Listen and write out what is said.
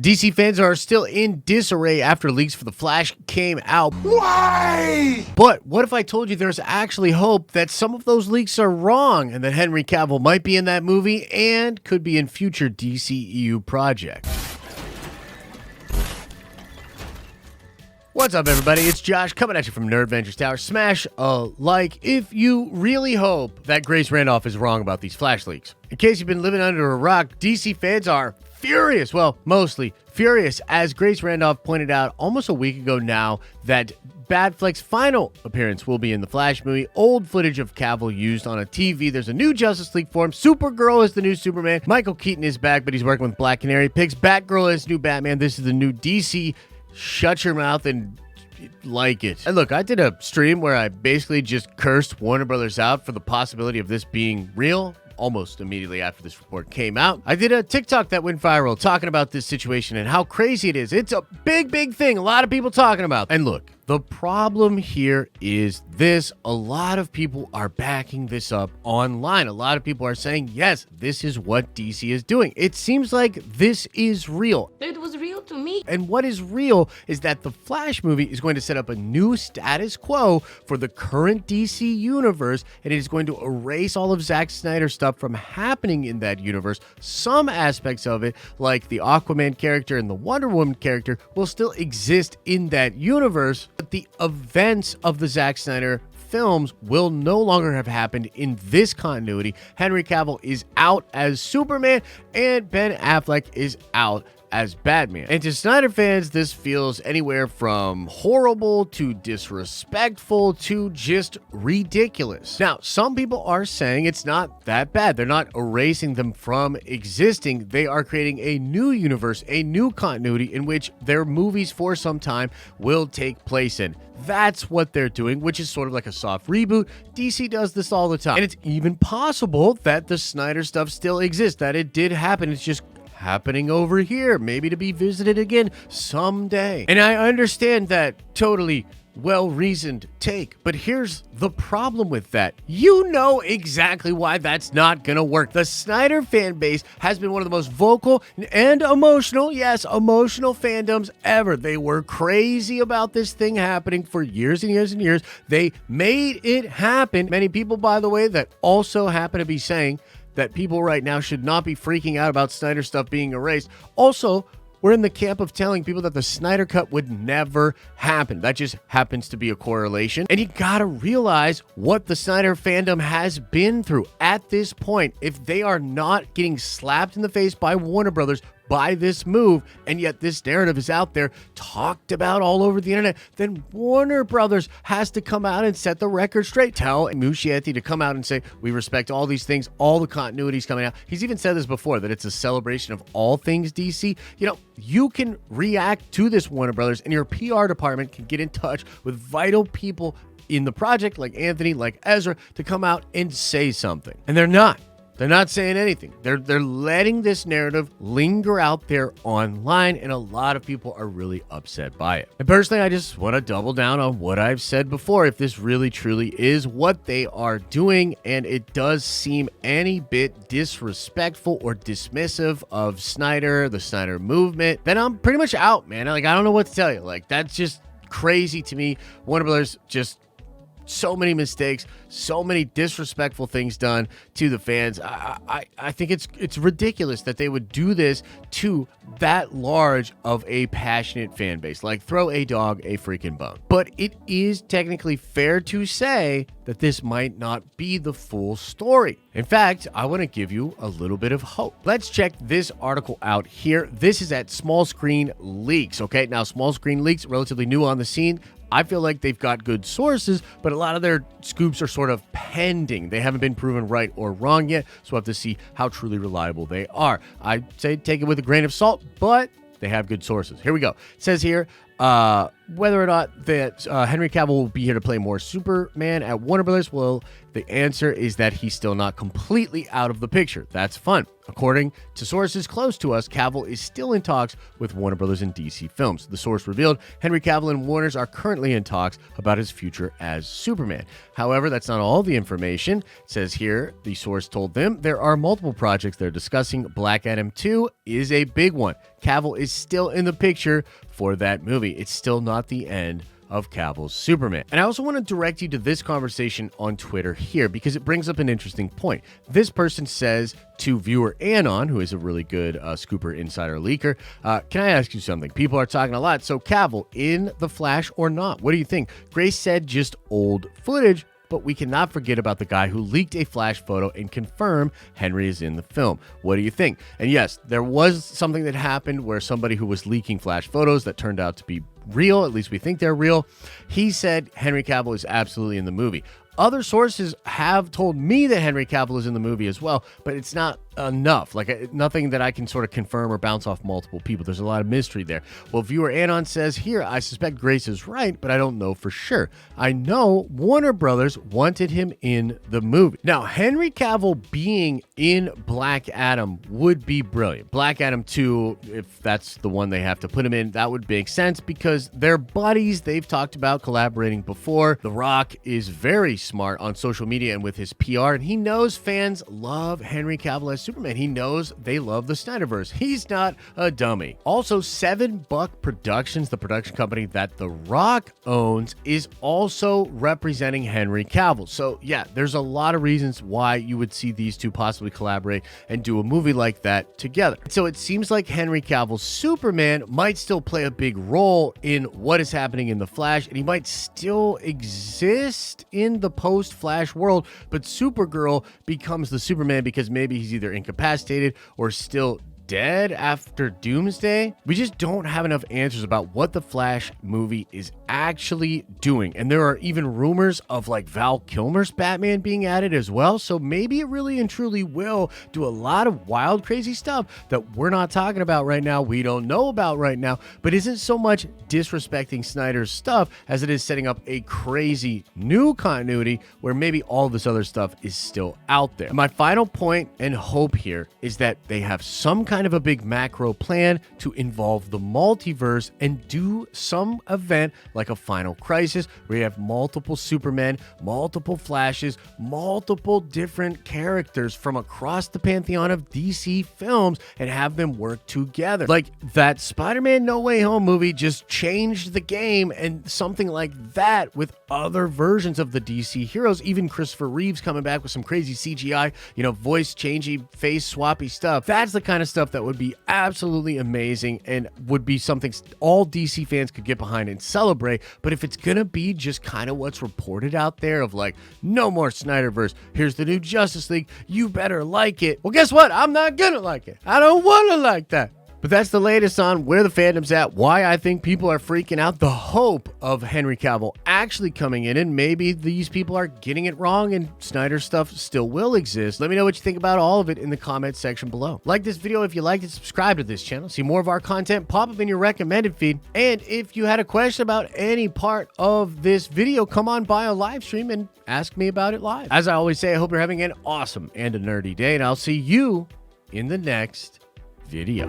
DC fans are still in disarray after leaks for The Flash came out. Why? But what if I told you there's actually hope that some of those leaks are wrong and that Henry Cavill might be in that movie and could be in future DCEU projects? What's up, everybody? It's Josh coming at you from Nerd Ventures Tower. Smash a like if you really hope that Grace Randolph is wrong about these Flash leaks. In case you've been living under a rock, DC fans are furious. Well, mostly furious, as Grace Randolph pointed out almost a week ago now that Batfleck's final appearance will be in the Flash movie. Old footage of Cavill used on a TV. There's a new Justice League form. Supergirl is the new Superman. Michael Keaton is back, but he's working with Black Canary. Picks Batgirl as new Batman. This is the new DC. Shut your mouth and like it. And look, I did a stream where I basically just cursed Warner Brothers out for the possibility of this being real almost immediately after this report came out. I did a TikTok that went viral talking about this situation and how crazy it is. It's a big thing. A lot of people talking about. And look, the problem here is this. A lot of people are backing this up online. A lot of people are saying, yes, this is what DC is doing. It seems like this is real. It was real to me. And what is real is that the Flash movie is going to set up a new status quo for the current DC universe, and it is going to erase all of Zack Snyder's stuff from happening in that universe. Some aspects of it, like the Aquaman character and the Wonder Woman character, will still exist in that universe, but the events of the Zack Snyder films will no longer have happened in this continuity. Henry Cavill is out as Superman, and Ben Affleck is out as Batman. And to Snyder fans, this feels anywhere from horrible to disrespectful to just ridiculous. Now, some people are saying it's not that bad. They're not erasing them from existing. They are creating a new universe, a new continuity in which their movies for some time will take place in. That's what they're doing, which is sort of like a soft reboot. DC does this all the time. And it's even possible that the Snyder stuff still exists, that it did happen. It's just happening over here, maybe to be visited again someday. And I understand that totally well-reasoned take, but here's the problem with that. You know exactly why that's not gonna work. The Snyder fan base has been one of the most vocal and emotional, yes, emotional fandoms ever. They were crazy about this thing happening for years and years and years. They made it happen. Many people, by the way, that also happen to be saying that people right now should not be freaking out about Snyder stuff being erased. Also, we're in the camp of telling people that the Snyder Cut would never happen. That just happens to be a correlation. And you gotta realize what the Snyder fandom has been through at this point. If they are not getting slapped in the face by Warner Brothers by this move, and yet this narrative is out there talked about all over the internet, then Warner Brothers has to come out and set the record straight. Tell Muschietti to come out and say, we respect all these things, all the continuities coming out. He's even said this before, that it's a celebration of all things DC. You know, you can react to this, Warner Brothers, and your PR department can get in touch with vital people in the project, like Anthony, like Ezra, to come out and say something. And they're not. They're not saying anything. They're letting this narrative linger out there online, and a lot of people are really upset by it. And personally, I just want to double down on what I've said before. If this really truly is what they are doing, and it does seem any bit disrespectful or dismissive of Snyder, the Snyder movement, then I'm pretty much out, man. Like, I don't know what to tell you. Like, that's just crazy to me. Warner Brothers just so many mistakes, so many disrespectful things done to the fans. I think it's ridiculous that they would do this to that large of a passionate fan base. Like, throw a dog a freaking bone. But it is technically fair to say that this might not be the full story. In fact, I want to give you a little bit of hope. Let's check this article out here. This is at Small Screen Leaks. Okay, now Small Screen Leaks, relatively new on the scene. I feel like they've got good sources, but a lot of their scoops are sort of pending. They haven't been proven right or wrong yet, so we'll have to see how truly reliable they are. I'd say take it with a grain of salt, but they have good sources. Here we go. It says here, Whether or not that Henry Cavill will be here to play more Superman at Warner Brothers, well, the answer is that he's still not completely out of the picture. That's fun. According to sources close to us, Cavill is still in talks with Warner Brothers and DC Films. The source revealed Henry Cavill and Warner's are currently in talks about his future as Superman. However, that's not all the information. It says here, the source told them there are multiple projects they're discussing. Black Adam 2 is a big one. Cavill is still in the picture for that movie. It's still not the end of Cavill's Superman. And I also want to direct you to this conversation on Twitter here because it brings up an interesting point. This person says to viewer Anon, who is a really good Scooper insider leaker, can I ask you something? People are talking a lot. So Cavill in The Flash or not? What do you think? Grace said just old footage, but we cannot forget about the guy who leaked a Flash photo and confirmed Henry is in the film. What do you think? And yes, there was something that happened where somebody who was leaking Flash photos that turned out to be real, at least we think they're real. He said Henry Cavill is absolutely in the movie. Other sources have told me that Henry Cavill is in the movie as well, but it's not enough. Like nothing that I can sort of confirm or bounce off multiple people. There's a lot of mystery there. Well, viewer Anon says here, I suspect Grace is right, but I don't know for sure. I know Warner Brothers wanted him in the movie. Now, Henry Cavill being in Black Adam would be brilliant. Black Adam 2, if that's the one they have to put him in, that would make sense because they're buddies. They've talked about collaborating before. The Rock is very smart on social media and with his PR, and he knows fans love Henry Cavill as Superman. He knows they love the Snyder-verse. He's not a dummy. Also, 7 Buck Productions, the production company that The Rock owns, is also representing Henry Cavill. So yeah, there's a lot of reasons why you would see these two possibly collaborate and do a movie like that together. So it seems like Henry Cavill's Superman might still play a big role in what is happening in The Flash, and he might still exist in the post-Flash world, but Supergirl becomes the Superman because maybe he's either incapacitated or still dead after Doomsday. We just don't have enough answers about what the Flash movie is actually doing. And there are even rumors of like Val Kilmer's Batman being added as well. So maybe it really and truly will do a lot of wild, crazy stuff that we're not talking about right now. We don't know about right now, but isn't so much disrespecting Snyder's stuff as it is setting up a crazy new continuity where maybe all this other stuff is still out there. My final point and hope here is that they have some kind of a big macro plan to involve the multiverse and do some event like a Final Crisis where you have multiple Supermen, multiple Flashes, multiple different characters from across the pantheon of DC films and have them work together. Like that Spider-Man No Way Home movie just changed the game, and something like that with other versions of the DC heroes, even Christopher Reeves coming back with some crazy CGI, voice changey, face swappy stuff. That's the kind of stuff that would be absolutely amazing and would be something all DC fans could get behind and celebrate. But if it's gonna be just kind of what's reported out there of like, no more Snyder-verse, here's the new Justice League, you better like it. Well, guess what? I'm not gonna like it. I don't want to like that. But that's the latest on where the fandom's at, why I think people are freaking out, the hope of Henry Cavill actually coming in, and maybe these people are getting it wrong and Snyder stuff still will exist. Let me know what you think about all of it in the comment section below. Like this video if you liked it, subscribe to this channel, see more of our content pop up in your recommended feed, and if you had a question about any part of this video, come on by a live stream and ask me about it live. As I always say, I hope you're having an awesome and a nerdy day, and I'll see you in the next video.